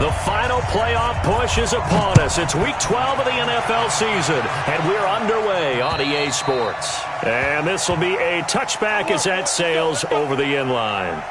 The final playoff push is upon us. It's Week 12 of the NFL season, and we're underway on EA Sports. And this will be a touchback as that sails over the end line.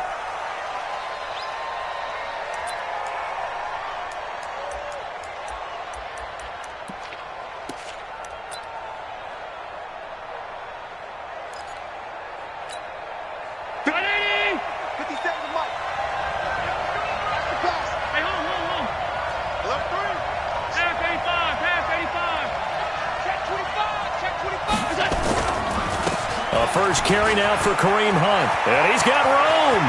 First carry now for Kareem Hunt. And he's got room.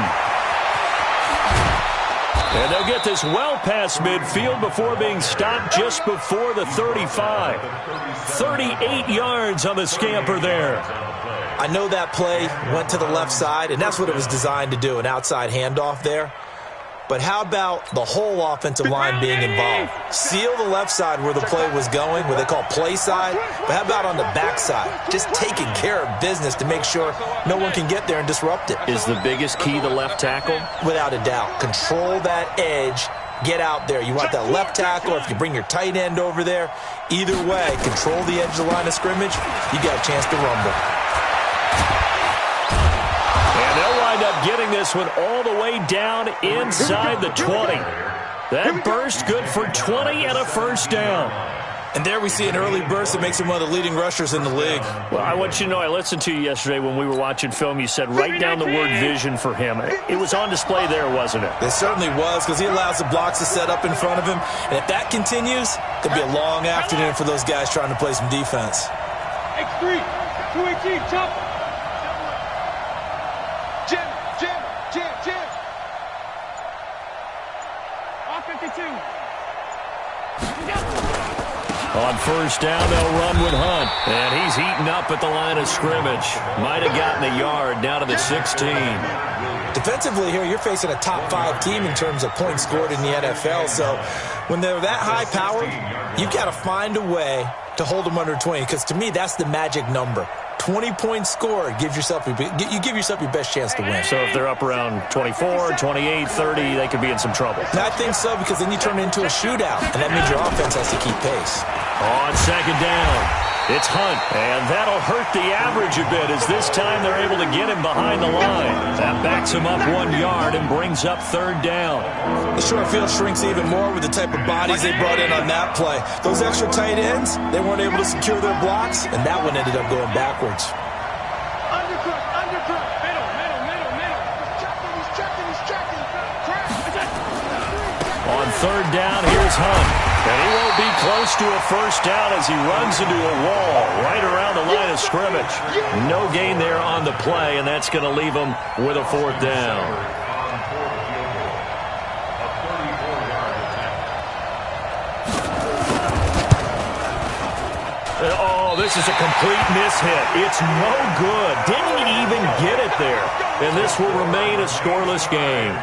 And they'll get this well past midfield before being stopped just before the 35. 38 yards on the scamper there. I know that play went to the left side, and that's what it was designed to do, an outside handoff there. But how about the whole offensive line being involved? Seal the left side where the play was going, what they call play side. But how about on the back side? Just taking care of business to make sure no one can get there and disrupt it. Is the biggest key the left tackle? Without a doubt. Control that edge. Get out there. You want that left tackle, or if you bring your tight end over there, either way, control the edge of the line of scrimmage, you got a chance to rumble. Up getting this one all the way down inside the 20. That burst good for 20 and a first down. And there we see an early burst that makes him one of the leading rushers in the league. Well, I want you to know, I listened to you yesterday when we were watching film. You said write down the word vision for him. It was on display there, wasn't it? It certainly was, because he allows the blocks to set up in front of him. And if that continues, it could be a long afternoon for those guys trying to play some defense. X3, 218, chop. Jim. Off 52. On first down, they'll run with Hunt. And he's eaten up at the line of scrimmage. Might have gotten a yard down to the 16. Defensively here, you're facing a top 5 team in terms of points scored in the NFL. So when they're that high powered, you've got to find a way to hold them under 20. Because to me, that's the magic number. 20 points scored, you give yourself your best chance to win. So if they're up around 24, 28, 30, they could be in some trouble. And I think so, because then you turn it into a shootout, and that means your offense has to keep pace. On second down, it's Hunt, and that'll hurt the average a bit, as this time they're able to get him behind the line. That backs him up 1 yard and brings up third down. The short field shrinks even more with the type of bodies they brought in on that play. Those extra tight ends, they weren't able to secure their blocks, and that one ended up going backwards. Undercut. Middle. He's checking. On third down, here's Hunt. And he won't be close to a first down as he runs into a wall right around the line of scrimmage. No gain there on the play, and that's going to leave him with a fourth down. Oh, this is a complete mishit. It's no good. Didn't even get it there. And this will remain a scoreless game.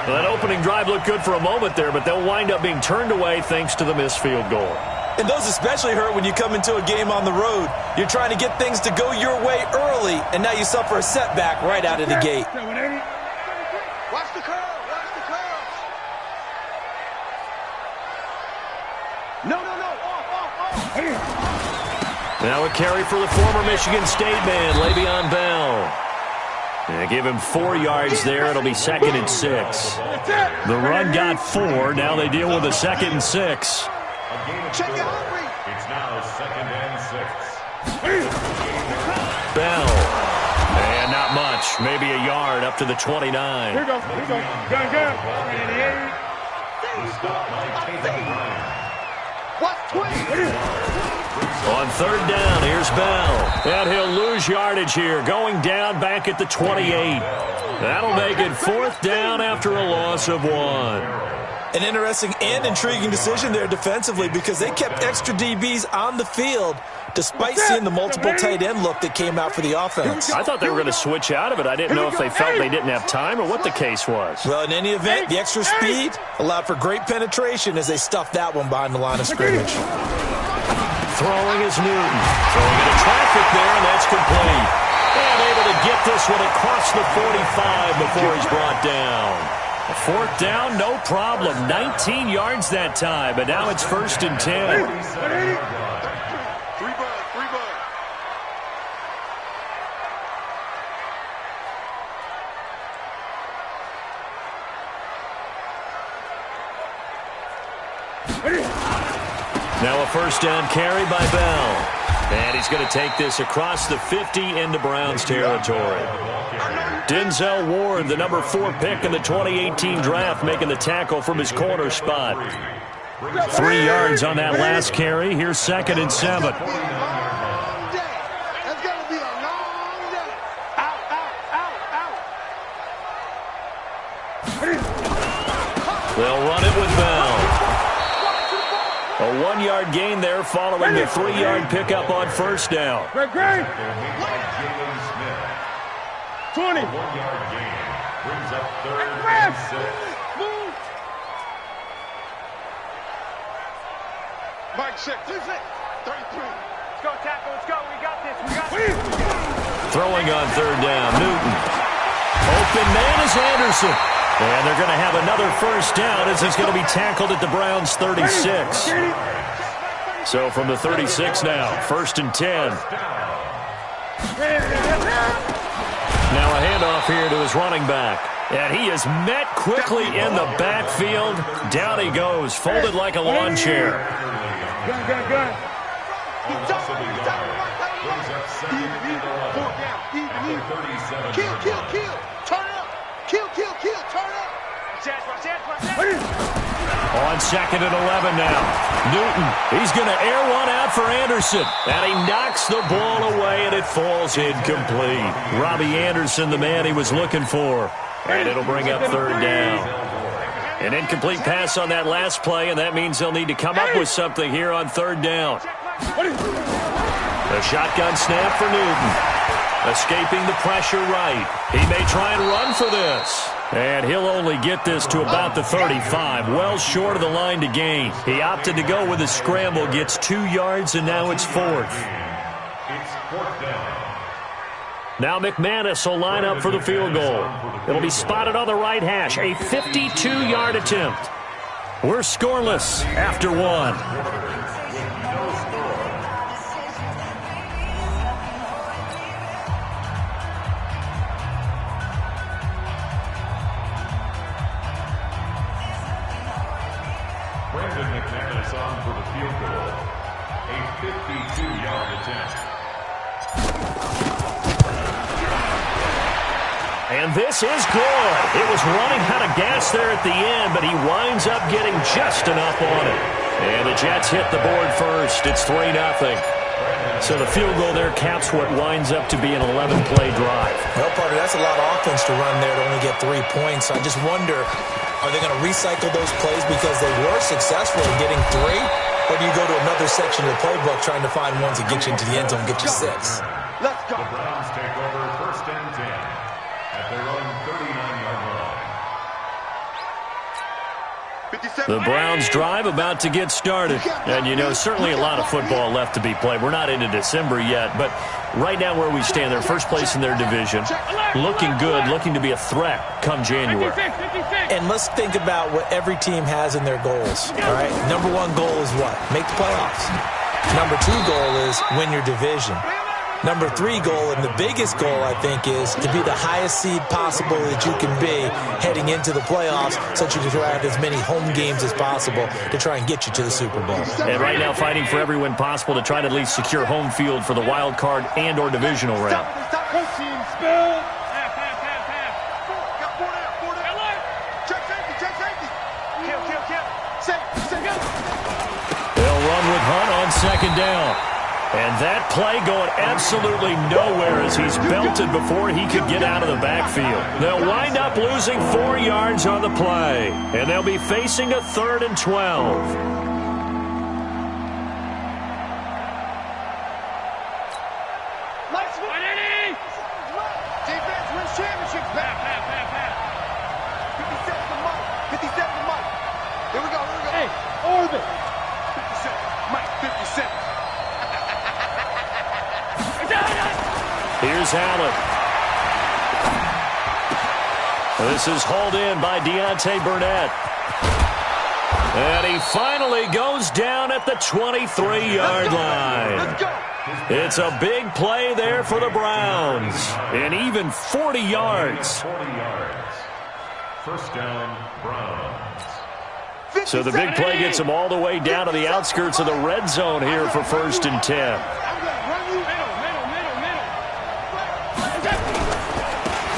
Well, that opening drive looked good for a moment there, but they'll wind up being turned away thanks to the missed field goal. And those especially hurt when you come into a game on the road. You're trying to get things to go your way early, and now you suffer a setback right out of the gate. Watch the curve. No. Off. Now a carry for the former Michigan State man, Le'Veon Bell. They give him 4 yards there. It'll be 2nd and 6. The run got 4. Now they deal with a 2nd and 6. Check it out. It's now 2nd and 6. Bell. And not much. Maybe a yard up to the 29. Here we go. Gun. What's 20? On third down, here's Bell. And he'll lose yardage here, going down back at the 28. That'll make it 4th down after a loss of 1. An interesting and intriguing decision there defensively, because they kept extra DBs on the field despite seeing the multiple tight end look that came out for the offense. I thought they were going to switch out of it. I didn't know if they felt they didn't have time or what the case was. Well, in any event, the extra speed allowed for great penetration as they stuffed that one behind the line of scrimmage. Throwing is Newton. Throwing into traffic there, and that's complete. And able to get this one across the 45 before he's brought down. Fourth down, no problem. 19 yards that time, but now it's 1st and 10. Now a 1st down carry by Bell. And he's going to take this across the 50 into Browns territory. Denzel Ward, the number 4 pick in the 2018 draft, making the tackle from his corner spot. 3 yards on that last carry. Here's 2nd and 7. They'll run it with Bell. A 1-yard gain there following the 3-yard pickup on 1st down. 20. 1-yard gain brings up 3rd and 6. Mike, 6. 33. Let's go, tackle. Let's go. We got this. Throwing on 3rd down, Newton. Open man is Anderson. And they're going to have another 1st down as he's going to be tackled at the Browns' 36. So from the 36 now, 1st and 10. Now a handoff here to his running back. And he is met quickly in the backfield. Down he goes, folded like a lawn chair. Gun. Kill. Turn up. Kill. Turn up. On 2nd and 11 now. Newton, he's going to air one out for Anderson. And he knocks the ball away, and it falls incomplete. Robbie Anderson, the man he was looking for. And it'll bring up 3rd down. An incomplete pass on that last play, and that means they'll need to come up with something here on 3rd down. The shotgun snap for Newton. Escaping the pressure right. He may try and run for this. And he'll only get this to about the 35, well short of the line to gain. He opted to go with a scramble, gets 2 yards, and now it's 4th. It's 4th down. Now McManus will line up for the field goal. It'll be spotted on the right hash, a 52-yard attempt. We're scoreless after 1. McManus on for the field goal. A 52-yard attempt. And this is good. It was running out of gas there at the end, but he winds up getting just enough on it. And the Jets hit the board first. It's 3-0. So the field goal there caps what winds up to be an 11-play drive. Well, Parker, that's a lot of offense to run there to only get 3 points. I just wonder, are they going to recycle those plays because they were successful in getting 3? Or do you go to another section of the playbook trying to find ones that get you into the end zone and get you 6? Let's go. The Browns take over 1st and 10 at their own 39-yard line. The Browns drive about to get started. And, you know, certainly a lot of football left to be played. We're not into December yet, but right now where we stand, they're first place in their division. Looking good, looking to be a threat come January. And let's think about what every team has in their goals, all right? Number 1 goal is what? Make the playoffs. Number 2 goal is win your division. Number 3 goal, and the biggest goal, I think, is to be the highest seed possible that you can be heading into the playoffs so that you can have as many home games as possible to try and get you to the Super Bowl. And right now fighting for every win possible to try to at least secure home field for the wild card and or divisional round. They'll run with Hunt on 2nd down. And that play going absolutely nowhere as he's belted before he could get out of the backfield. They'll wind up losing 4 yards on the play. And they'll be facing a 3rd and 12. Defense wins championships. 57 the money. 57 the money. Here we go. Hey, orbit. 57. Mike, 57. Here's Allen. This is hauled in by Deontay Burnett. And he finally goes down at the 23-yard line. It's a big play there for the Browns. And even 40 yards. First down, Browns. So the big play gets them all the way down to the outskirts of the red zone here for 1st and 10.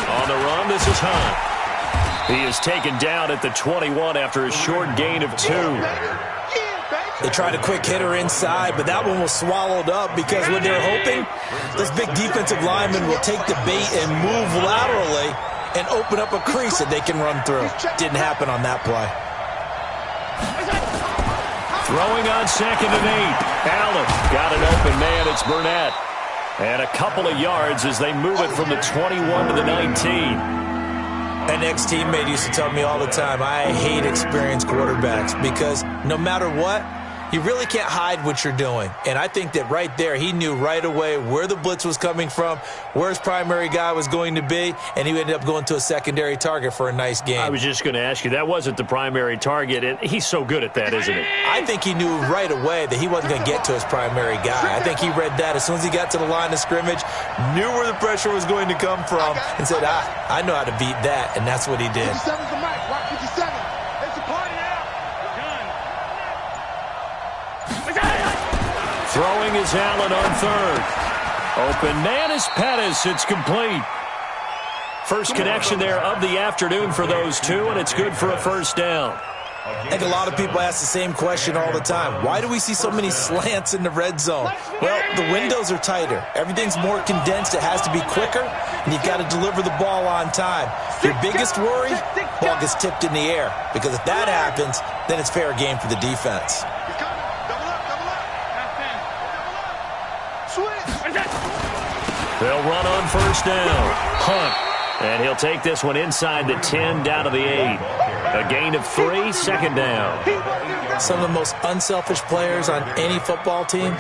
On the run, this is Hunt. He is taken down at the 21 after a short gain of 2. They tried a quick hitter inside, but that one was swallowed up because what they're hoping, those big defensive linemen will take the bait and move laterally and open up a crease that they can run through. Didn't happen on that play. Throwing on 2nd and 8. Allen got an open man. It's Burnett. And a couple of yards as they move it from the 21 to the 19. An ex-teammate used to tell me all the time, I hate experienced quarterbacks because no matter what, you really can't hide what you're doing. And I think that right there, he knew right away where the blitz was coming from, where his primary guy was going to be, and he ended up going to a secondary target for a nice game. I was just going to ask you, that wasn't the primary target, and he's so good at that, isn't he? I think he knew right away that he wasn't going to get to his primary guy. I think he read that as soon as he got to the line of scrimmage, knew where the pressure was going to come from, and said, I know how to beat that, and that's what he did. 57's the mic. Rock 57. It's a party now. Throwing is Allen on 3rd. Open man is Pettis. It's complete. First connection there of the afternoon for those two, and it's good for a 1st down. I think a lot of people ask the same question all the time. Why do we see so many slants in the red zone? Well, the windows are tighter. Everything's more condensed. It has to be quicker, and you've got to deliver the ball on time. Your biggest worry, ball gets tipped in the air, because if that happens, then it's fair game for the defense. They'll run on 1st down. Hunt. And he'll take this one inside the 10 down to the 8. A gain of 3, 2nd down. Some of the most unselfish players on any football team,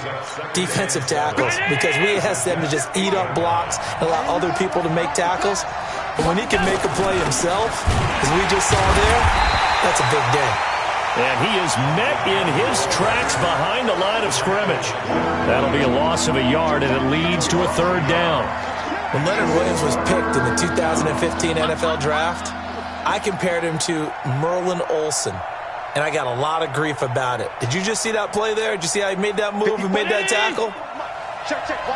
defensive tackles, because we ask them to just eat up blocks and allow other people to make tackles. But when he can make a play himself, as we just saw there, that's a big day. And he is met in his tracks behind the line of scrimmage. That'll be a loss of a yard, and it leads to a 3rd down. When Leonard Williams was picked in the 2015 NFL Draft, I compared him to Merlin Olsen, and I got a lot of grief about it. Did you just see that play there? Did you see how he made that move and made that tackle?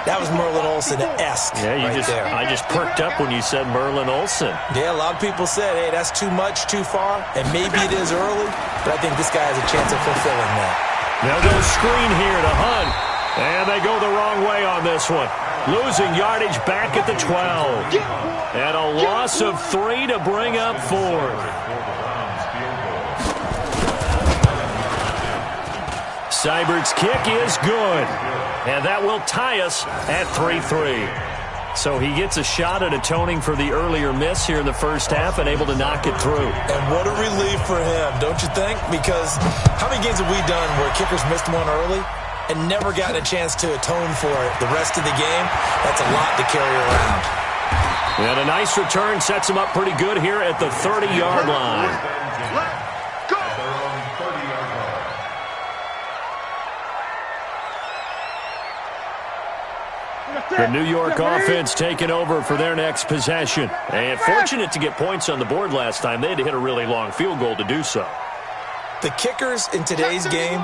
That was Merlin Olsen-esque there. I just perked up when you said Merlin Olsen. Yeah, a lot of people said, hey, that's too much, too far, and maybe it is early, but I think this guy has a chance of fulfilling that. They'll go screen here to Hunt, and they go the wrong way on this one. Losing yardage back at the 12. And a loss of 3 to bring up 4th. Seibert's kick is good. And that will tie us at 3-3. So he gets a shot at atoning for the earlier miss here in the first half and able to knock it through. And what a relief for him, don't you think? Because how many games have we done where kickers missed one early and never gotten a chance to atone for it the rest of the game? That's a lot to carry around. And a nice return sets him up pretty good here at the 30-yard line. The New York offense taking over for their next possession. And fortunate to get points on the board last time. They had to hit a really long field goal to do so. The kickers in today's game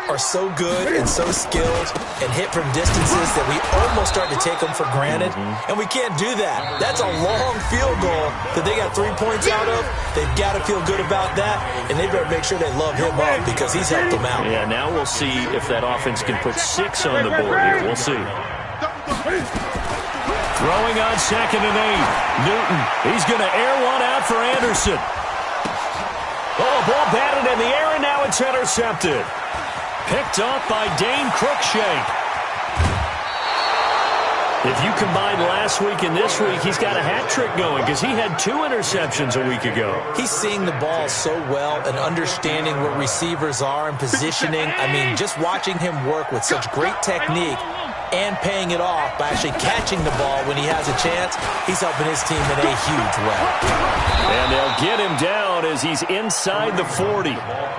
are so good and so skilled and hit from distances that we almost start to take them for granted. And we can't do that. That's a long field goal that they got 3 points out of. They've got to feel good about that, and they better make sure they love him up because he's helped them out. Yeah, now we'll see if that offense can put 6 on the board here. We'll see. Throwing on 2nd and 8. Newton, he's going to air one out for Anderson. Oh, ball batted in the air, and now it's intercepted. Picked off by Dane Cruikshank. If you combine last week and this week, he's got a hat trick going because he had 2 interceptions a week ago. He's seeing the ball so well and understanding where receivers are and positioning. I mean, just watching him work with such great technique, and paying it off by actually catching the ball when he has a chance. He's helping his team in a huge way. And they'll get him down as he's inside the 40.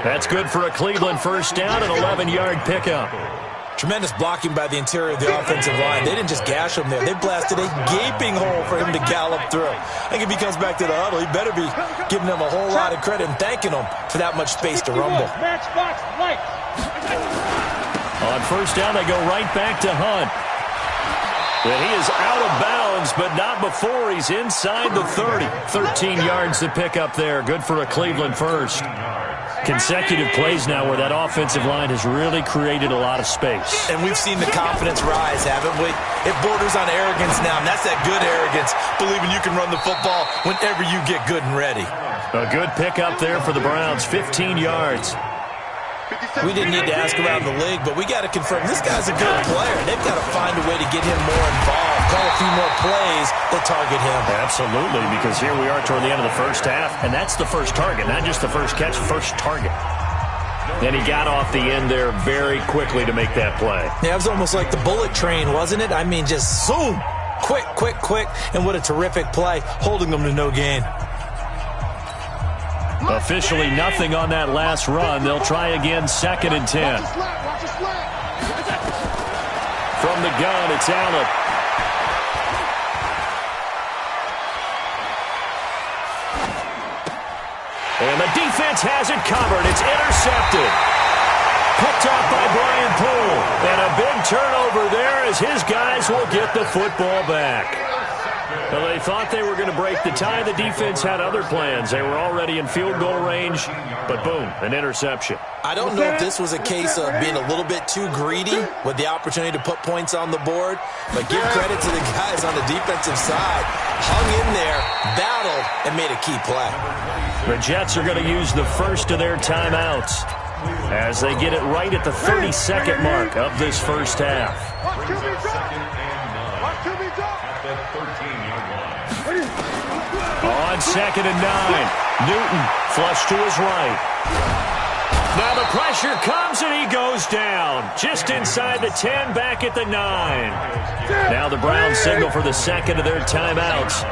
That's good for a Cleveland first down, an 11-yard pickup. Tremendous blocking by the interior of the offensive line. They didn't just gash him there. They blasted a gaping hole for him to gallop through. I think if he comes back to the huddle, he better be giving them a whole lot of credit and thanking them for that much space to rumble. On first down, they go right back to Hunt. And he is out of bounds, but not before he's inside the 30. 13 yards to pick up there. Good for a Cleveland first. Consecutive plays now where that offensive line has really created a lot of space. And we've seen the confidence rise, haven't we? It borders on arrogance now, and that's that good arrogance, believing you can run the football whenever you get good and ready. A good pickup there for the Browns, 15 yards. We didn't need to ask around the league, but we got to confirm this guy's a good player. They've got to find a way to get him more involved, call a few more plays that target him. Absolutely, because here we are toward the end of the first half, and that's the first target, not just the first catch, first target. And he got off the end there very quickly to make that play. Yeah, it was almost like the bullet train, wasn't it? I mean, just zoom, quick, quick, quick, and what a terrific play, holding them to no gain. Officially nothing on that last run. They'll try again, 2nd and 10. From the gun, it's Allen. And the defense has it covered. It's intercepted. Picked off by Brian Poole. And a big turnover there as his guys will get the football back. Well, they thought they were going to break the tie. The defense had other plans. They were already in field goal range, but boom, an interception. I don't know if this was a case of being a little bit too greedy with the opportunity to put points on the board, but give credit to the guys on the defensive side. Hung in there, battled, and made a key play. The Jets are going to use the first of their timeouts as they get it right at the 32nd mark of this first half. On 2nd and 9, Newton flush to his right. Now the pressure comes and he goes down. Just inside the 10, back at the 9. Now the Browns signal for the second of their timeouts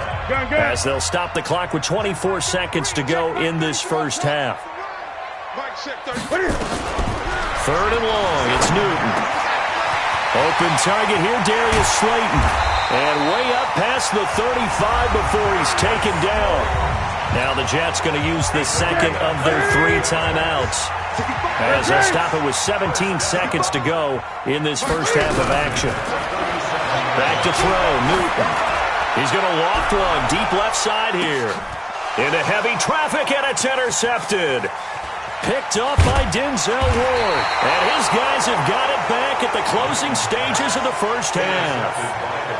as they'll stop the clock with 24 seconds to go in this first half. 3rd and long, it's Newton. Open target here, Darius Slayton. And way up past the 35 before he's taken down. Now the Jets going to use the second of their 3 timeouts as they'll stop it with 17 seconds to go in this first half of action. Back to throw, Newton. He's going to loft one deep left side here. Into heavy traffic, and it's intercepted. Picked off by Denzel Ward. And his guys have got it back at the closing stages of the first half.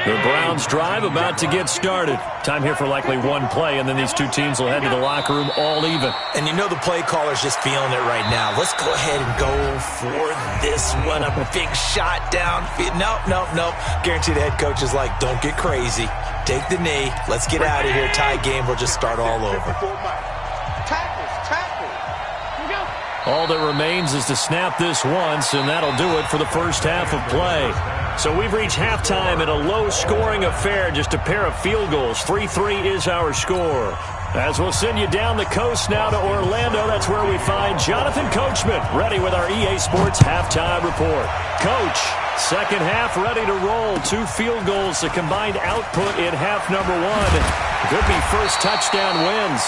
The Browns drive about to get started. Time here for likely one play, and then these two teams will head to the locker room all even. And you know the play caller's just feeling it right now. Let's go ahead and go for this one. A big shot downfield. Nope. Guarantee the head coach is like, don't get crazy. Take the knee. Let's get out of here. Tie game. We'll just start all over. All that remains is to snap this once, and that'll do it for the first half of play. So we've reached halftime in a low-scoring affair, just a pair of field goals. 3-3 is our score. As we'll send you down the coast now to Orlando, that's where we find Jonathan Coachman, ready with our EA Sports halftime report. Coach, second half ready to roll. 2 field goals, the combined output in half number 1. Could be first touchdown wins.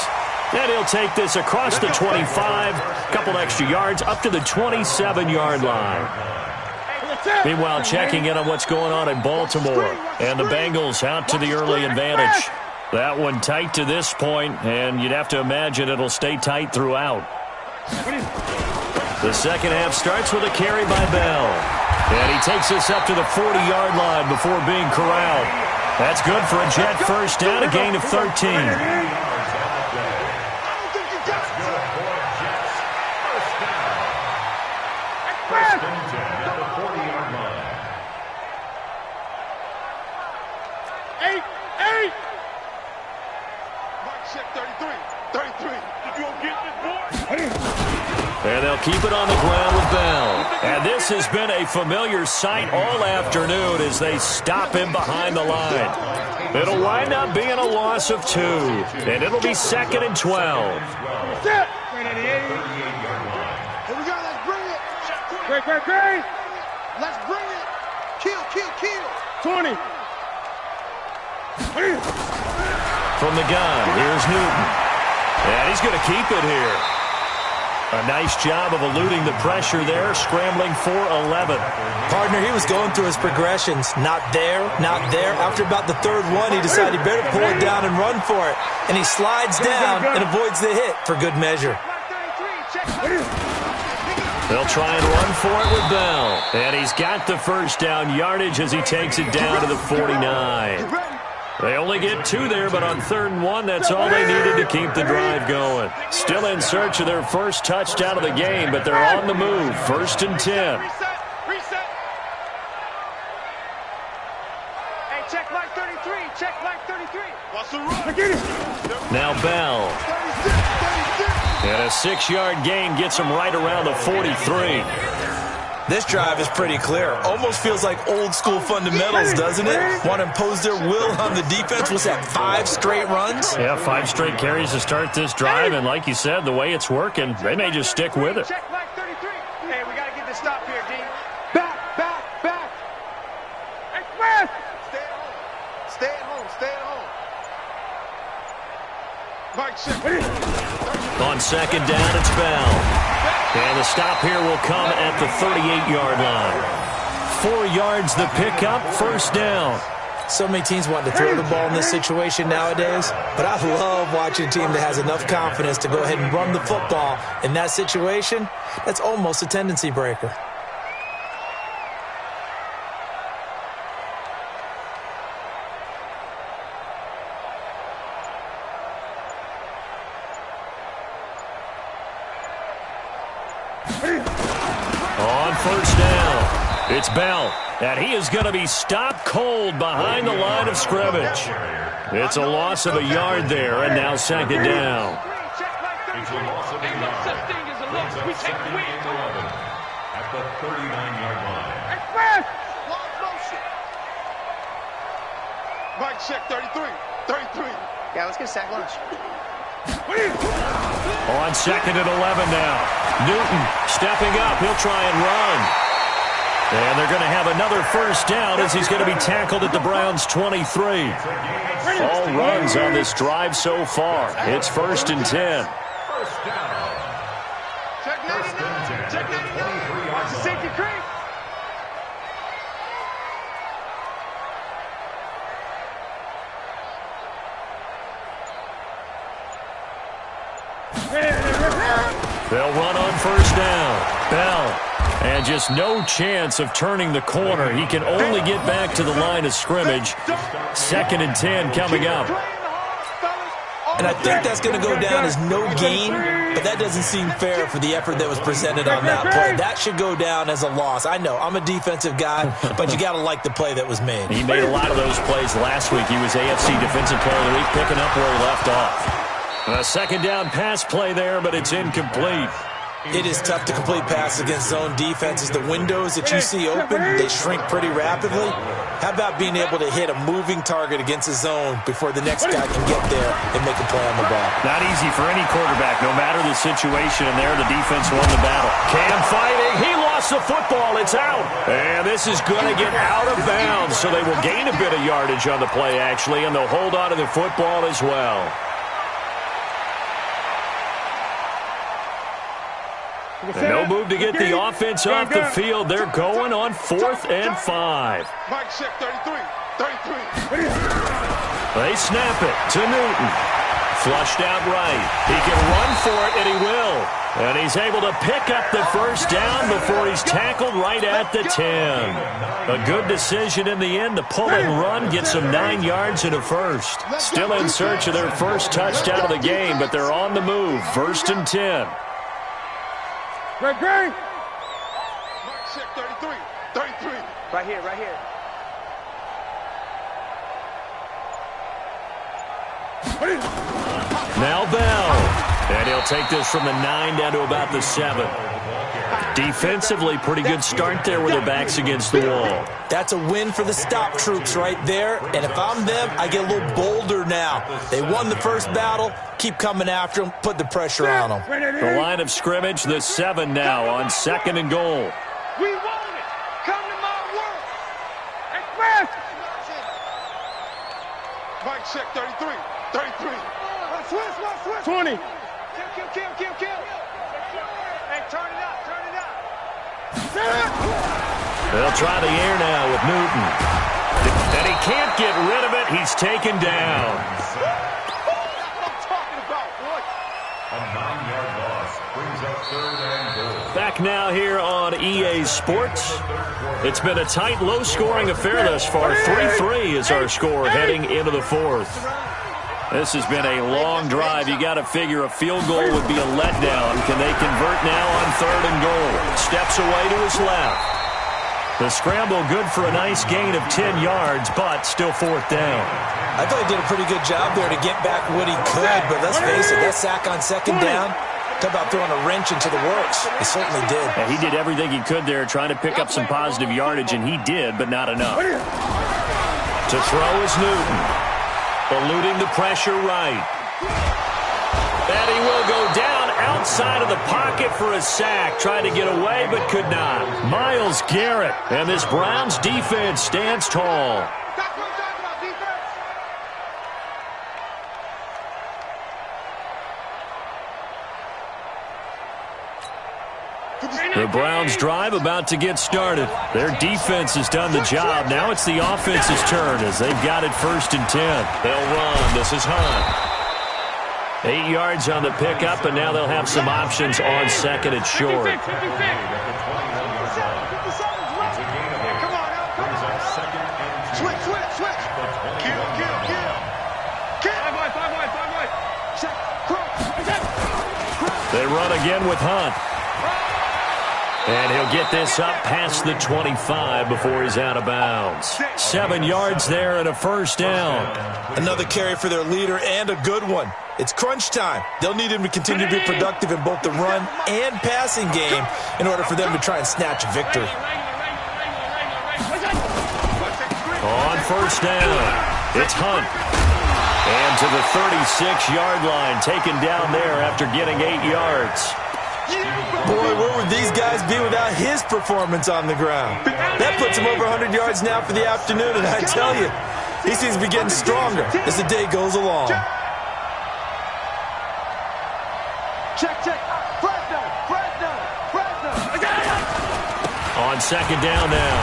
And he'll take this across the 25, couple extra yards, up to the 27-yard line. Meanwhile, checking in on what's going on in Baltimore. And the Bengals out to the early advantage. That one tight to this point, and you'd have to imagine it'll stay tight throughout. The second half starts with a carry by Bell. And he takes us up to the 40-yard line before being corralled. That's good for a Jet first down, a gain of 13. Check 33. 33. Did you get this, boy? And they'll keep it on the ground with Bell. And this has been a familiar sight all afternoon as they stop him behind the line. It'll wind up being a loss of 2, and it'll be 2nd and 12. Here we go, let's bring it. Great. Let's bring it. Kill. 20. From the gun, here's Newton. And he's going to keep it here. A nice job of eluding the pressure there, scrambling for 11. Partner, he was going through his progressions. Not there. After about the 3rd one, he decided he better pull it down and run for it. And he slides down and avoids the hit for good measure. They'll try and run for it with Bell. And he's got the first down yardage as he takes it down to the 49. They only get 2 there, but on 3rd and 1, that's all they needed to keep the drive going. Still in search of their first touchdown of the game, but they're on the move. 1st and 10. Reset. Hey, check like 33. What's the run? Now Bell. 36. And a 6-yard gain gets him right around the 43. This drive is pretty clear. Almost feels like old school fundamentals, doesn't it? Want to impose their will on the defense. What's that, 5 straight runs? Yeah, 5 straight carries to start this drive, and like you said, the way it's working, they may just stick with it. Check like 33. Hey, we got to get this stop here, D. Back. Express. Stay at home. Mike, check. On 2nd down, it's Bell. And the stop here will come at the 38-yard line. 4 yards the pickup, 1st down. So many teams want to throw the ball in this situation nowadays, but I love watching a team that has enough confidence to go ahead and run the football. In that situation, that's almost a tendency breaker. On 1st down, it's Bell, and he is going to be stopped cold behind the line of scrimmage. It's a loss of a yard there, and now 2nd down. It's a loss of a yard. We take the win. At the 39-yard line. Express. Long motion. Mike, check 33. Yeah, let's get a sack lunch. On 2nd and 11 now. Newton stepping up. He'll try and run. And they're going to have another 1st down as he's going to be tackled at the Browns' 23. All runs on this drive so far. It's 1st and 10. First down. Check 99. Check 99. Watch the safety creep. They'll run on 1st down. Bell. And just no chance of turning the corner. He can only get back to the line of scrimmage. 2nd and 10 coming up. And I think that's going to go down as no gain, but that doesn't seem fair for the effort that was presented on that play. That should go down as a loss. I know, I'm a defensive guy, but you got to like the play that was made. He made a lot of those plays last week. He was AFC Defensive Player of the Week, picking up where he left off. A 2nd down pass play there, but it's incomplete. It is tough to complete passes against zone defenses. The windows that you see open, they shrink pretty rapidly. How about being able to hit a moving target against a zone before the next guy can get there and make a play on the ball? Not easy for any quarterback, no matter the situation, and there the defense won the battle. Cam fighting. He lost the football. It's out. And this is going to get out of bounds, so they will gain a bit of yardage on the play, actually, and they'll hold on to the football as well. No move to get the offense off the field. They're going on 4th and 5. Mike, check 33. They snap it to Newton. Flushed out right. He can run for it, and he will. And he's able to pick up the 1st down before he's tackled right at the 10. A good decision in the end to pull and run, get some 9 yards and a 1st. Still in search of their first touchdown of the game, but they're on the move. 1st and 10. Great. Mike, check 33. Right here. Now Bell. And he'll take this from the 9 down to about the 7. Defensively, pretty good start there with their backs against the wall. That's a win for the stop troops right there. And if I'm them, I get a little bolder now. They won the first battle. Keep coming after them. Put the pressure on them. The line of scrimmage, the 7 now on 2nd and goal. We want it. Come to my work. Express. Mike, check 33. 33. Switch. 20. Kill. Hey, turn it up. They'll try the air now with Newton. And he can't get rid of it. He's taken down. That's what I'm talking about, boy. A 9-yard loss brings up 3rd and goal. Back now here on EA Sports. It's been a tight, low-scoring affair thus far. 3-3 is our score heading into the 4th. This has been a long drive. You got to figure a field goal would be a letdown. Can they convert now on 3rd and goal? Steps away to his left. The scramble good for a nice gain of 10 yards, but still 4th down. I thought he did a pretty good job there to get back what he could, but let's face it, that sack on 2nd down, talk about throwing a wrench into the works. He certainly did. Yeah, he did everything he could there trying to pick up some positive yardage, and he did, but not enough. To throw is Newton. Eluding the pressure right. And he will go down outside of the pocket for a sack. Tried to get away, but could not. Myles Garrett. And this Browns defense stands tall. That's what I'm talking about, defense. The Browns drive about to get started. Their defense has done the job. Now it's the offense's turn as they've got it 1st and 10. They'll run. This is Hunt. 8 yards on the pickup, and now they'll have some options on 2nd and short. They run again with Hunt. And he'll get this up past the 25 before he's out of bounds. 7 yards there and a 1st down. Another carry for their leader and a good one. It's crunch time. They'll need him to continue to be productive in both the run and passing game in order for them to try and snatch a victory. On 1st down, it's Hunt. And to the 36-yard line, taken down there after getting 8 yards. Boy, where would these guys be without his performance on the ground? That puts him over 100 yards now for the afternoon, and I tell you, he seems to be getting stronger as the day goes along. Check. Fresno. On 2nd down now.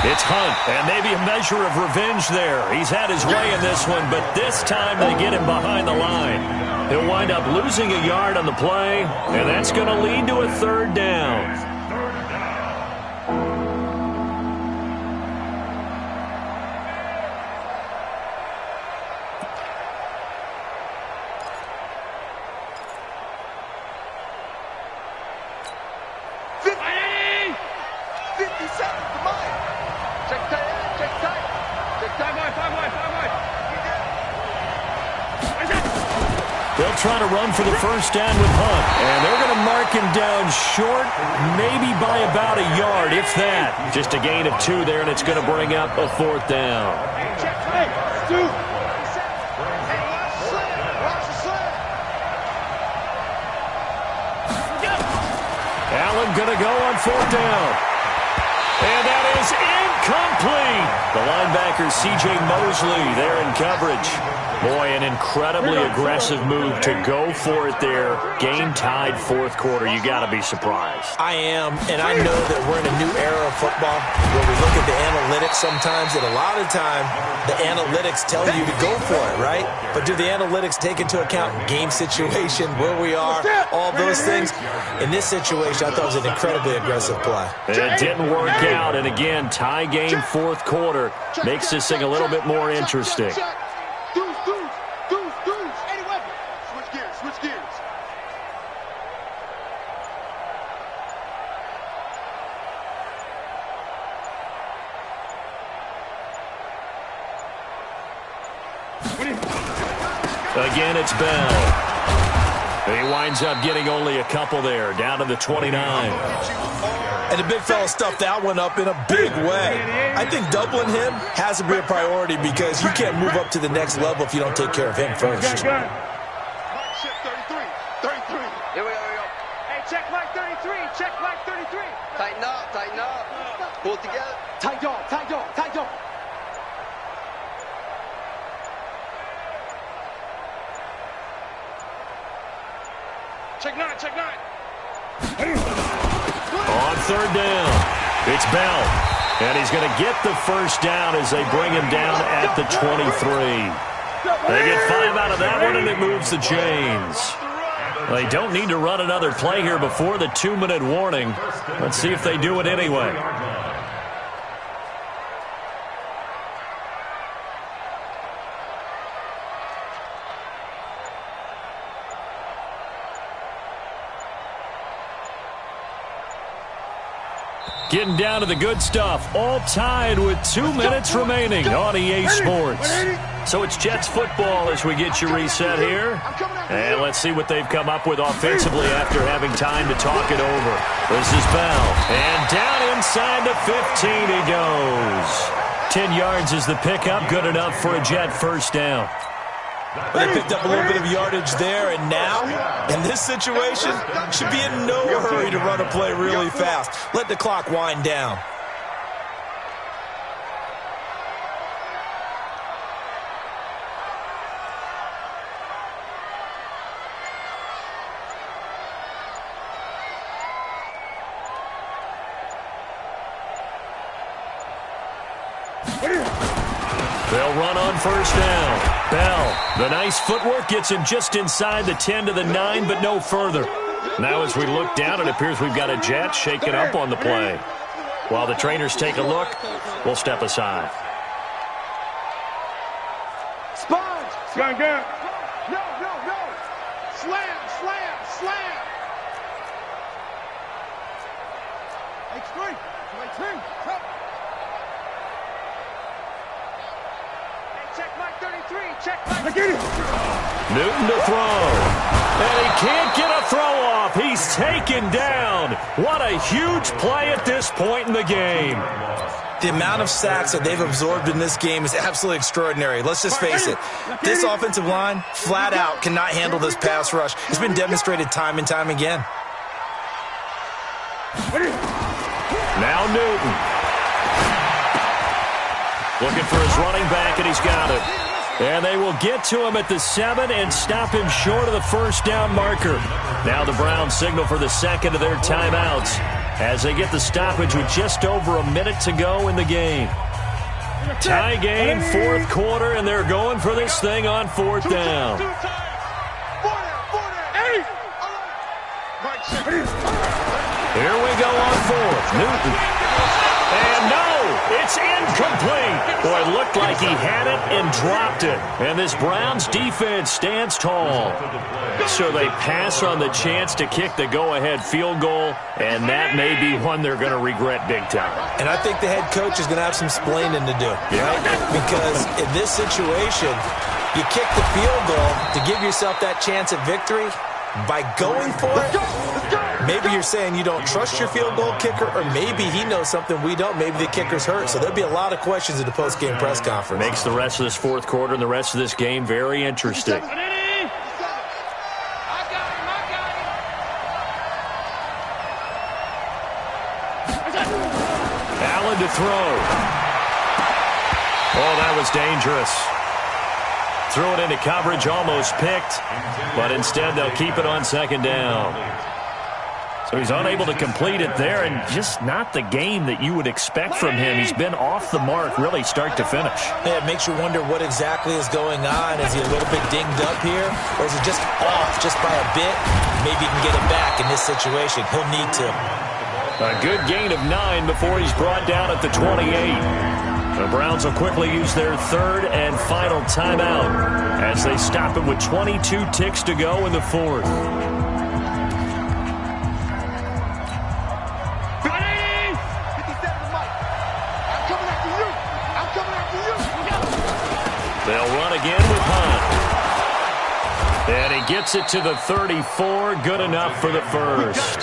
It's Hunt, and maybe a measure of revenge there. He's had his way in this one, but this time they get him behind the line. He'll wind up losing a yard on the play, and that's going to lead to a 3rd down. They'll try to run for the 1st down with Hunt. And they're going to mark him down short, maybe by about a yard, if that. Just a gain of 2 there, and it's going to bring up a 4th down. Allen going to go on 4th down. And that is incomplete. The linebacker, C.J. Mosley, there in coverage. Boy, an incredibly aggressive move to go for it there. Game-tied 4th quarter. You got to be surprised. I am, and I know that we're in a new era of football where we look at the analytics sometimes, and a lot of the time, the analytics tell you to go for it, right? But do the analytics take into account game situation, where we are, all those things? In this situation, I thought it was an incredibly aggressive play. It didn't work out, and again, tie game 4th quarter makes this thing a little bit more interesting. Switch gears. Again, it's Bell. winds up getting only a couple there, down to the 29. And the big fella stuffed that one up in a big way. I think doubling him has to be a priority because you can't move up to the next level if you don't take care of him first. Here we go. Hey, check Mike 33. Check Mike 33. Tighten up. Pull it together. Tight dog. Check nine. On third down, it's Bell. And he's going to get the first down as they bring him down at the 23. They get 5 out of that one, and it moves the chains. They don't need to run another play here before the 2-minute warning. Let's see if they do it anyway. Getting down to the good stuff, all tied with 2 minutes remaining on EA Sports. So it's Jets football as we get you reset here. And let's see what they've come up with offensively after having time to talk it over. This is Bell. And down inside the 15 he goes. 10 yards is the pickup, good enough for a Jet first down. But they picked up a little bit of yardage there, and now, in this situation, should be in no hurry to run a play really fast. Let the clock wind down. They'll run on first down. Bell, the nice footwork gets him just inside the 10 to the 9, but no further. Now as we look down, it appears we've got a Jet shaking up on the play. While the trainers take a look, we'll step aside. Sponge. Gun. No. Slam. H3. Check Mike 33. Check Mike. Newton to throw. And he can't get a throw off. He's taken down. What a huge play at this point in the game. The amount of sacks that they've absorbed in this game is absolutely extraordinary. Let's just face it. This offensive line, flat out, cannot handle this pass rush. It's been demonstrated time and time again. Now Newton. Looking for his running back, and he's got it. And they will get to him at the 7 and stop him short of the first down marker. Now the Browns signal for the second of their timeouts as they get the stoppage with just over a minute to go in the game. Tie game, fourth quarter, and they're going for this thing on fourth down. Here we go on fourth. Newton. And no, it's incomplete. Boy, it looked like he had it and dropped it. And this Browns defense stands tall. So they pass on the chance to kick the go-ahead field goal, and that may be one they're going to regret big time. And I think the head coach is going to have some splaining to do. Yeah. Because in this situation, you kick the field goal to give yourself that chance at victory by going for it. Maybe you're saying you don't trust your field goal kicker, or maybe he knows something we don't. Maybe the kicker's hurt. So there'll be a lot of questions at the post-game press conference. Makes the rest of this fourth quarter and the rest of this game very interesting. Allen to throw. Oh, that was dangerous. Threw it into coverage, almost picked, but instead they'll keep it on second down. So he's unable to complete it there, and just not the game that you would expect from him. He's been off the mark, really, start to finish. Yeah, it makes you wonder what exactly is going on. Is he a little bit dinged up here, or is he just off just by a bit? Maybe he can get it back in this situation. He'll need to. A good gain of 9 before he's brought down at the 28. The Browns will quickly use their third and final timeout as they stop it with 22 ticks to go in the fourth. They'll run again with Hunt. And he gets it to the 34. Good enough for the first.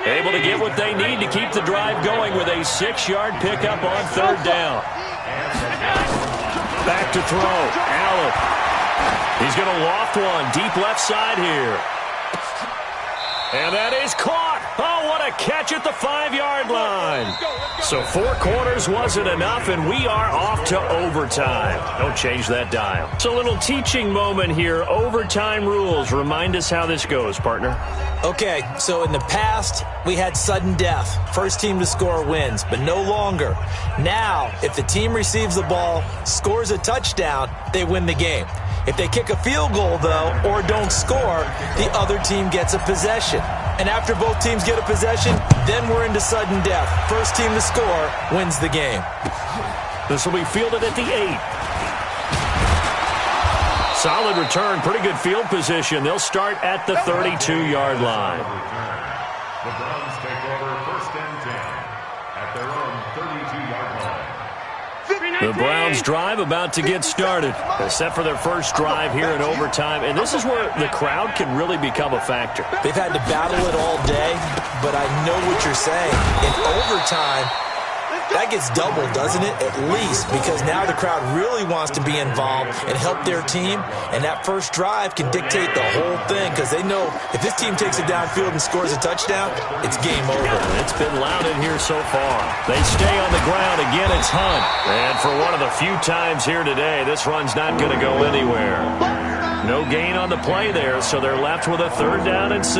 Able to get what they need to keep the drive going with a 6-yard pickup on third down. Back to throw. Allen. He's going to loft one deep left side here. And that is caught. Oh, what a catch at the 5-yard line. So 4 quarters wasn't enough, and we are off to overtime. Don't change that dial. It's a little teaching moment here. Overtime rules. Remind us how this goes, partner. Okay, so in the past, we had sudden death. First team to score wins, but no longer. Now, if the team receives the ball, scores a touchdown, they win the game. If they kick a field goal, though, or don't score, the other team gets a possession. And after both teams get a possession, then we're into sudden death. First team to score wins the game. This will be fielded at the 8. Solid return, pretty good field position. They'll start at the 32-yard line. The Browns take over 1st and 10 at their own 32-yard line. The Browns drive about to get started. They're set for their first drive here in overtime, and this is where the crowd can really become a factor. They've had to battle it all day, but I know what you're saying. In overtime, that gets doubled, doesn't it? At least, because now the crowd really wants to be involved and help their team, and that first drive can dictate the whole thing, because they know if this team takes it downfield and scores a touchdown, it's game over. It's been loud in here so far. They stay on the ground. Again, it's Hunt. And for one of the few times here today, this run's not going to go anywhere. No gain on the play there, so they're left with a 3rd down and 6.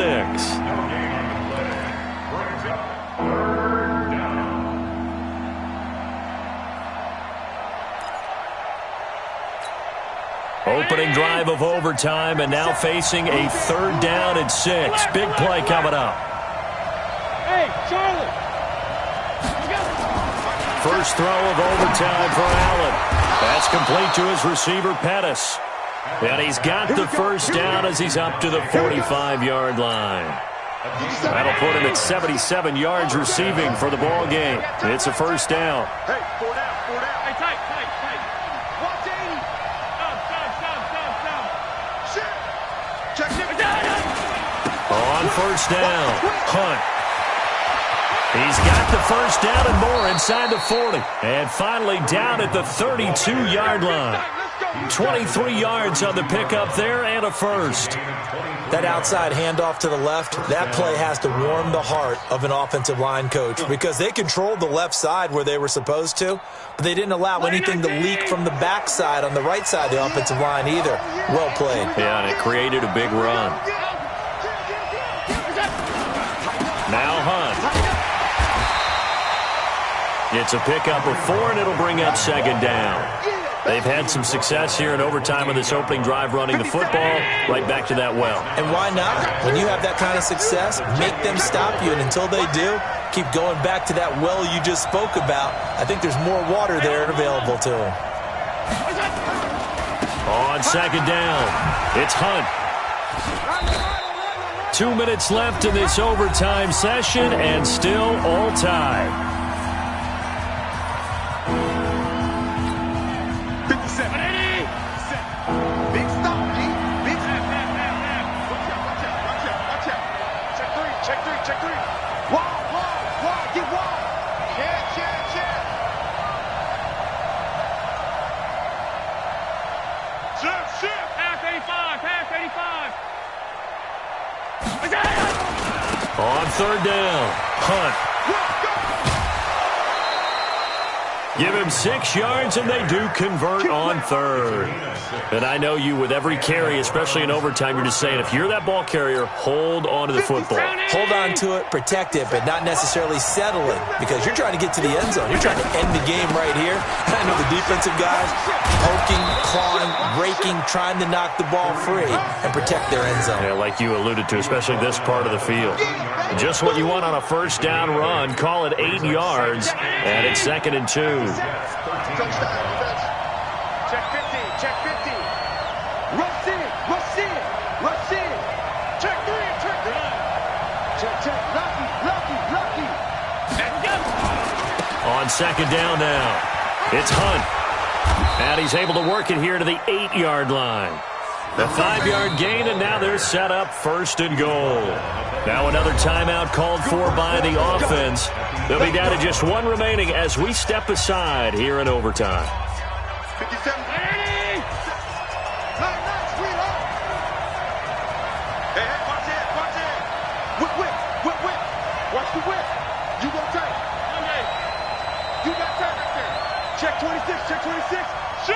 Opening drive of overtime, and now facing a 3rd down and 6. Big play coming up. Hey, Charlie. First throw of overtime for Allen. That's complete to his receiver, Pettis. And he's got the first down as he's up to the 45-yard line. That'll put him at 77 yards receiving for the ball game. It's a first down. Hey, 4 down, 4 down. Hey, tight. Watch 80. Stop. Check it. On first down, Hunt. He's got the first down and more inside the 40. And finally down at the 32-yard line. 23 yards on the pickup there and a first. That outside handoff to the left, that play has to warm the heart of an offensive line coach, because they controlled the left side where they were supposed to, but they didn't allow anything to leak from the backside on the right side of the offensive line either. Well played. Yeah, and it created a big run. Now Hunt. It's a pickup of 4, and it'll bring up 2nd down. They've had some success here in overtime of this opening drive running the football right back to that well. And why not? When you have that kind of success, make them stop you, and until they do, keep going back to that well you just spoke about. I think there's more water there available to them. On 2nd down, it's Hunt. 2 minutes left in this overtime session, and still all tied. 57. Big stop, G. Big stop. Watch out. Check 3. Wide. Get wide. Check. Shift. Pass 85. On 3rd down, Hunt. Give him 6 yards, and they do convert on 3rd. And I know you, with every carry, especially in overtime, you're just saying, if you're that ball carrier, hold on to the football. Hold on to it, protect it, but not necessarily settle it, because you're trying to get to the end zone. You're trying to end the game right here. And I know the defensive guys poking, clawing, raking, trying to knock the ball free and protect their end zone. Yeah, like you alluded to, especially this part of the field. Just what you want on a first down run. Call it 8 yards, and it's 2nd and 2. Check 50. Rush in. Check 3. Check. Lucky. On 2nd down now, it's Hunt. And he's able to work it here to the 8-yard line. The 5-yard gain, and now they're set up 1st and goal. Now another timeout called for by the offense. They'll be down to just 1 remaining as we step aside here in overtime. 57. Nice, sweetheart. Hey, watch it, watch it. Whip. Watch the whip. You go tight. Okay. You got tight right there. Check 26, check 26. Shoot.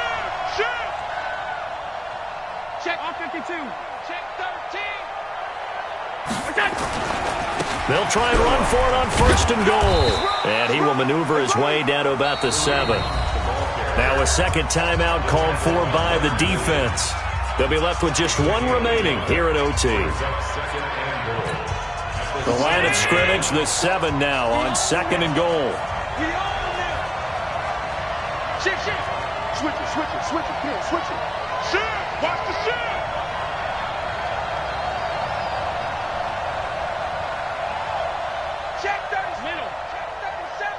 Check on 52. Check 13. They'll try and run for it on 1st and goal. And he will maneuver his way down to about the 7. Now a second timeout called for by the defense. They'll be left with just 1 remaining here at OT. The line of scrimmage, the 7 now on 2nd and goal. Switch it. Come on, switch it. Shoot. Watch the shoot. Check 30. Middle. Check 37.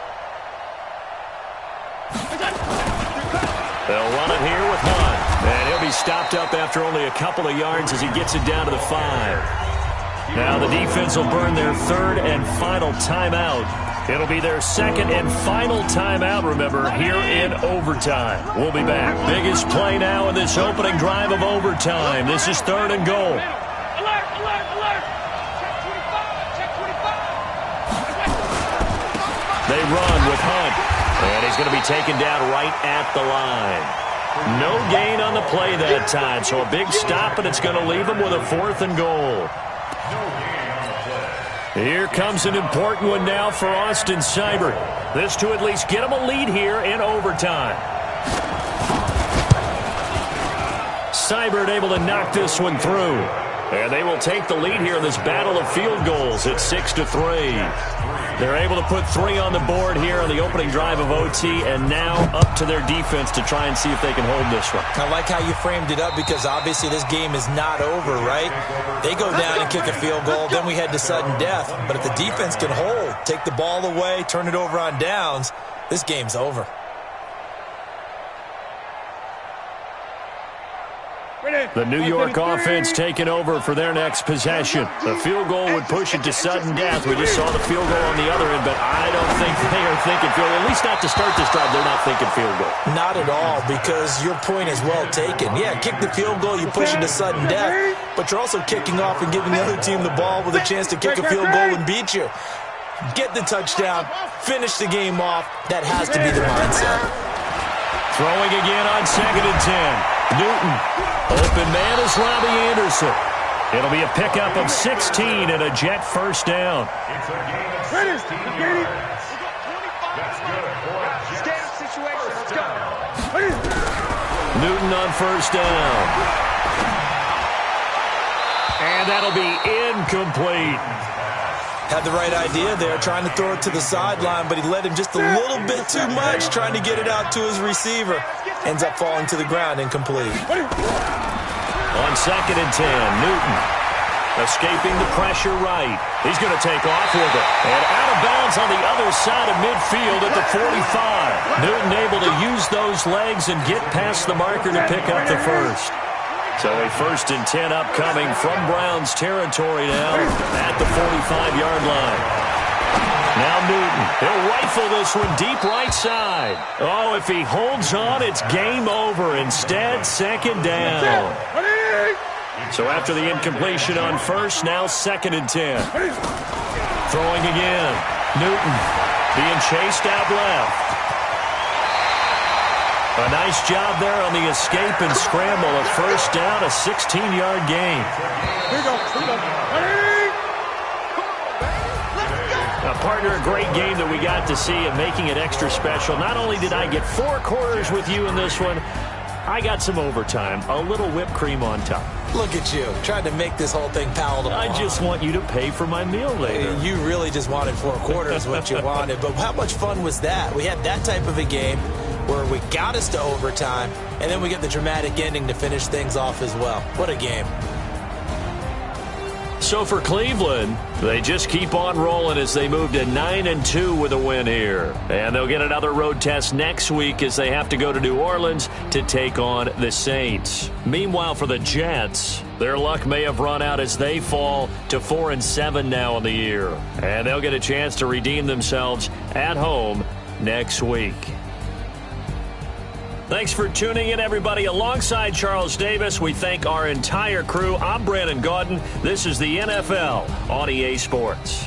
They'll run it here with Hunt. And he'll be stopped up after only a couple of yards as he gets it down to the 5. Now the defense will burn their 3rd and final timeout. It'll be their 2nd and final timeout, remember, here in overtime. We'll be back. Biggest play now in this opening drive of overtime. This is 3rd and goal. Alert. Check 25. They run with Hunt. And he's going to be taken down right at the line. No gain on the play that time, so a big stop, and it's going to leave him with a 4th and goal. Here comes an important one now for Austin Seibert. This to at least get him a lead here in overtime. Seibert able to knock this one through. And they will take the lead here in this battle of field goals at 6-3. They're able to put 3 on the board here on the opening drive of OT, and now up to their defense to try and see if they can hold this one. I like how you framed it up because obviously this game is not over, right? They go down and kick a field goal, then we head to sudden death. But if the defense can hold, take the ball away, turn it over on downs, this game's over. The New York offense taking over for their next possession. The field goal would push it to sudden death. We just saw the field goal on the other end, but I don't think they are thinking field goal. At least not to start this drive, they're not thinking field goal. Not at all, because your point is well taken. Yeah, kick the field goal, you push it to sudden death, but you're also kicking off and giving the other team the ball with a chance to kick a field goal and beat you. Get the touchdown, finish the game off. That has to be the mindset. Throwing again on 2nd and 10. Newton. Open man is Robbie Anderson. It'll be a pickup of 16 and a Jet 1st down. It's a gain of 16 yards. That's good for a Jet. Situation. Let's go. Newton on 1st down. And that'll be incomplete. Had the right idea there, trying to throw it to the sideline, but he led him just a little bit too much, trying to get it out to his receiver. Ends up falling to the ground, incomplete. On 2nd and 10, Newton escaping the pressure right. He's going to take off with it. And out of bounds on the other side of midfield at the 45. Newton able to use those legs and get past the marker to pick up the 1st. So a 1st and 10 upcoming from Browns territory now at the 45-yard line. Now Newton, he'll rifle this one deep right side. Oh, if he holds on, it's game over. Instead, 2nd down. So after the incompletion on 1st, now 2nd and 10. Throwing again. Newton being chased out left. A nice job there on the escape and scramble. A 1st down, a 16-yard gain. Here we go. Partner, a great game that we got to see and making it extra special. Not only did I get 4 quarters with you in this one, I got some overtime, a little whipped cream on top. Look at you, trying to make this whole thing palatable. I just want you to pay for my meal later. You really just wanted 4 quarters, what you wanted. But how much fun was that? We had that type of a game where we got us to overtime, and then we get the dramatic ending to finish things off as well. What a game. So for Cleveland, they just keep on rolling as they move to 9-2 with a win here. And they'll get another road test next week as they have to go to New Orleans to take on the Saints. Meanwhile, for the Jets, their luck may have run out as they fall to 4-7 now in the year. And they'll get a chance to redeem themselves at home next week. Thanks for tuning in, everybody. Alongside Charles Davis, we thank our entire crew. I'm Brandon Gaudin. This is the NFL on EA Sports.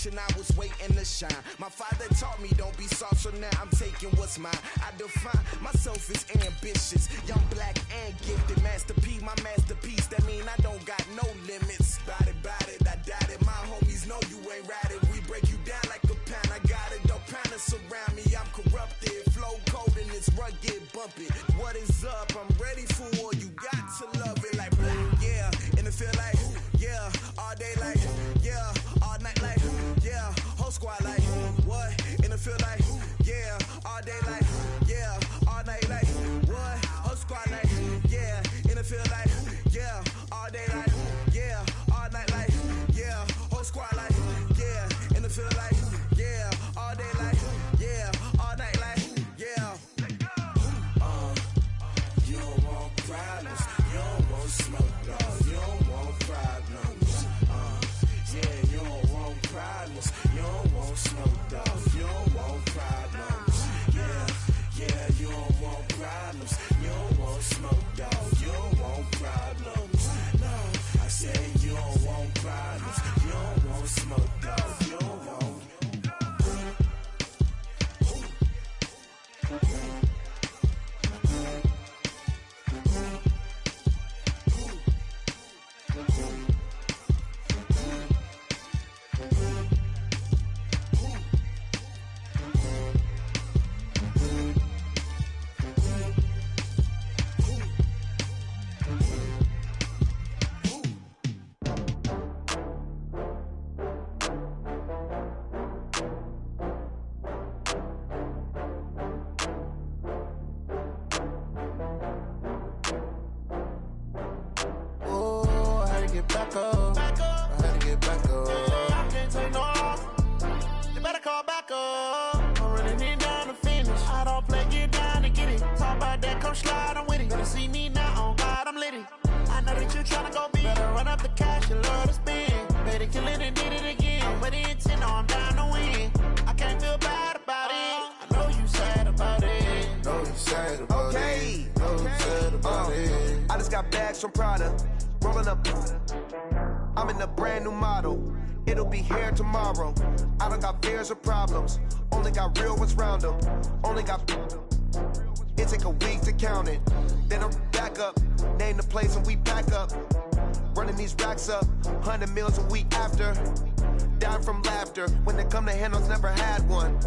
I was waiting to shine. My father taught me don't be soft, so now I'm taking what's mine. I define myself as ambitious, young, black, and gifted. Master P, my masterpiece. That mean I don't got no limits. Bout it, I doubt it. My homies know you ain't ratted. We break you down like a pound. I got it, don't pound us around me. I'm corrupted, flow cold and it's rugged, bumpy. What is up? I'm ready for war. You got to love it like black, yeah. And it feel like, yeah, all day like, yeah, all night like, yeah, whole squad like, what? And it feel like, yeah, all day like, yeah, all night like, what? Whole squad like, yeah, and it feel like, yeah, all day like, yeah, all night like, yeah, whole squad like, yeah, and it feel like, yeah, all day like, yeah, all night like, yeah. You don't want problems, you don't want smoke, no, you don't want problems. Yeah, you don't want problems, you don't want smoke, dog, you don't want problems. Yeah, you don't want problems, you don't want smoke, dog, you don't want problems. No, I said you don't want problems, you don't want smoke, dog, you don't want. that you tryna go be. Better run up the cash, you love to spend. Better kill it and did it again. But it's in, I'm down to win. I can't feel bad about it. I know you sad about it. Know you sad about it. Know you sad about it. I just got bags from Prada. Rolling up. I'm in a brand new model. It'll be here tomorrow. I don't got fears or problems. Only got real ones round them. Only got. It take a week to count it. Then I'm back up. Name the place and we pack up. Running these racks up. 100 meals a week after. Down from laughter. When they come to handles, never had one.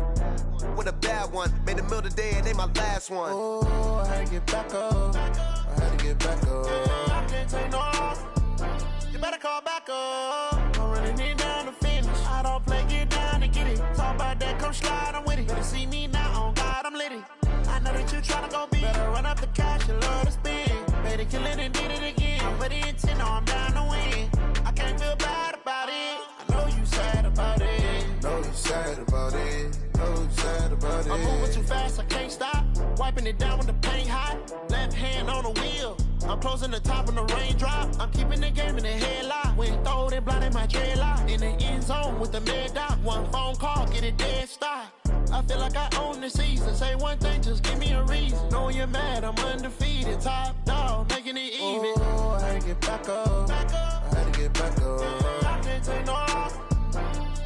With a bad one. Made a meal today and they my last one. Oh, I had to get back up. I had to get back up. I can't take no loss. You better call back up. I'm running it down to finish. I don't play, get down and get it. Talk about that, come slide, I'm with it. Better see me now, on God, I'm litty. I know that you tryna go be. Better run up the cash, you love to spend. Better kill it and did it again. But the intent, I'm down to win. I can't feel bad about it. I know you sad about it. Know you sad about it. Know you sad about it. I'm moving too fast, I can't stop. Wiping it down with the paint hot. Left hand on the wheel. I'm closing the top when the raindrop. I'm keeping the game in the headlock. When throw it, blinding my dreadlock. In the end zone with the mid dot. One phone call, get it dead stop. I feel like I own the season. Say one thing, just give me a reason. Knowing you're mad, I'm undefeated. Top dog, making it even. Oh, I had to get back up. I had to get back up. I can't take no loss.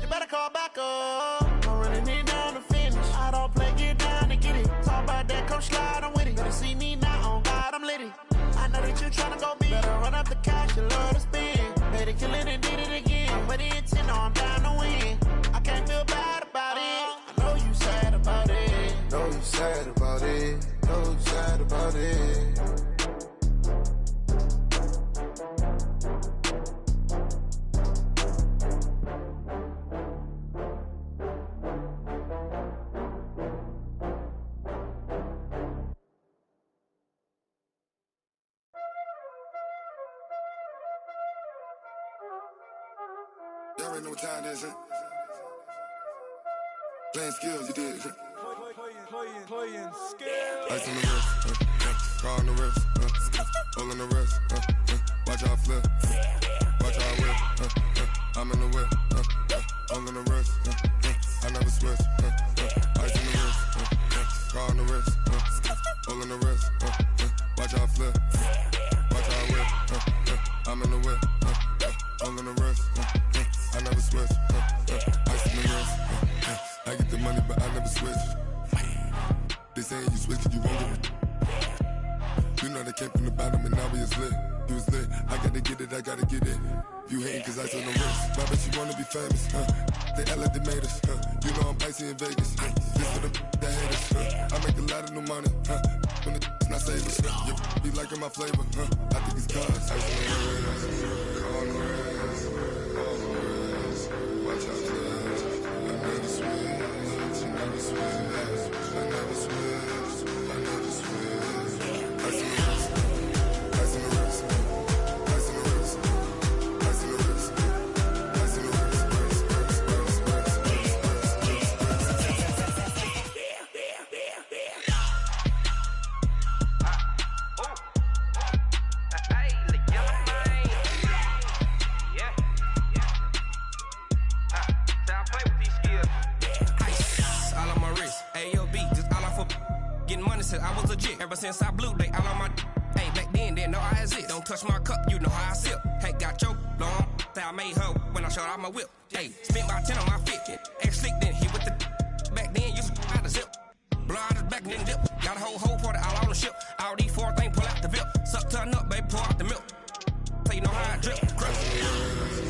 You better call back up. I'm running it down to finish. I don't play, get down to get it. Talk about that, come slide, I'm with it. Better see me now, on God, I'm litty. I know that you tryna go be. Better run up the cash, you love to spend. Better kill it and did it again. But the intent, I'm down to win. I can't feel bad about it. I know you sad about it. Know you sad about it. Know you sad about it. Y'all already know what time it is, huh? Playing skills, you did. Playing skills. Ice on the wrist, car on the wrist, hole in the wrist, watch how I flip, watch how I whip, I'm in the whip, hole in the wrist, I never switch, ice on the wrist, car on the wrist, hole in the wrist, watch how I flip, watch how I whip, I'm in the whip, hole in the wrist, I never switch, ice on the wrist, I get the money but I never switch. They saying you switch it, you won't get it. You know they came from the bottom and now we is lit. You was lit, I gotta get it, I gotta get it. You hating cause ice on the wrist, but I bet you wanna be famous, They act like they made us, You know I'm icy in Vegas, This for the that hate us, I make a lot of new money, When it's not savers, You be liking my flavor, I think it's cause ice on the wrist, on the wrist, on the wrist. Watch out for this, I never switch, I never switch. I never switch, I never switch. Ice in the wrist, ice in the wrist, ice in the wrist, ice in the wrist, ice in the I was legit. Ever since I blew, they all on my hey, back then, didn't know I exist. Don't touch my cup, you know how I sip. Hey, got your long, say I made her when I showed out my whip. Hey, spent about 10 on my fit. Ex slick, then hit with the back then, used to out the zip. Blow out his back, then dip. Got a whole party all on the ship. All these four things, pull out the VIP. Suck, turn up, baby, pour out the milk. So you know how I drip. Crush.